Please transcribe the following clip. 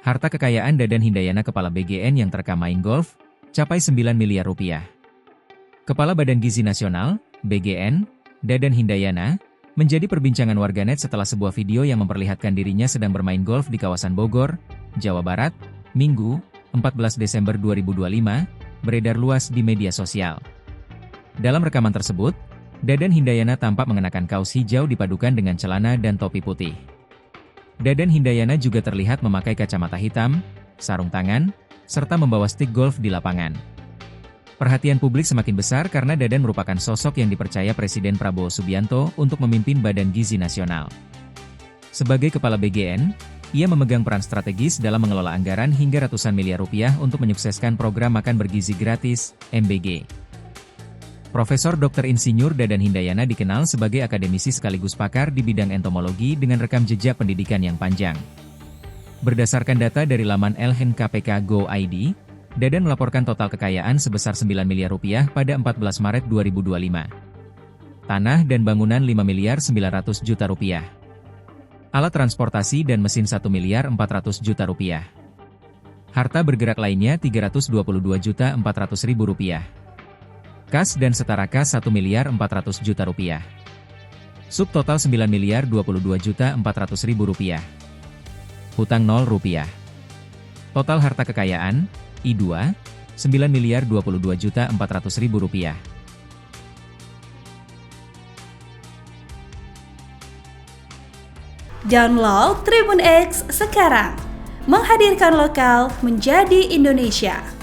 Harta kekayaan Dadan Hindayana Kepala BGN yang terekam main golf, capai 9 miliar rupiah. Kepala Badan Gizi Nasional, BGN, Dadan Hindayana, menjadi perbincangan warganet setelah sebuah video yang memperlihatkan dirinya sedang bermain golf di kawasan Bogor, Jawa Barat, Minggu, 14 Desember 2025, beredar luas di media sosial. Dalam rekaman tersebut, Dadan Hindayana tampak mengenakan kaos hijau dipadukan dengan celana dan topi putih. Dadan Hindayana juga terlihat memakai kacamata hitam, sarung tangan, serta membawa stik golf di lapangan. Perhatian publik semakin besar karena Dadan merupakan sosok yang dipercaya Presiden Prabowo Subianto untuk memimpin Badan Gizi Nasional. Sebagai Kepala BGN, ia memegang peran strategis dalam mengelola anggaran hingga ratusan miliar rupiah untuk menyukseskan program makan bergizi gratis, MBG. Profesor Dr. Insinyur Dadan Hindayana dikenal sebagai akademisi sekaligus pakar di bidang entomologi dengan rekam jejak pendidikan yang panjang. Berdasarkan data dari laman LHNKPK Go ID, Dadan melaporkan total kekayaan sebesar 9 miliar rupiah pada 14 Maret 2025. Tanah dan bangunan 5 miliar 900 juta rupiah. Alat transportasi dan mesin 1 miliar 400 juta rupiah. Harta bergerak lainnya 322 juta 400 ribu rupiah. Kas dan setara kas 1 miliar 400 juta rupiah. Subtotal 9 miliar 22 juta 400 ribu rupiah. Hutang 0 rupiah. Total harta kekayaan, I2, 9 miliar 22 juta 400 ribu rupiah. Download Tribun X sekarang, menghadirkan lokal menjadi Indonesia.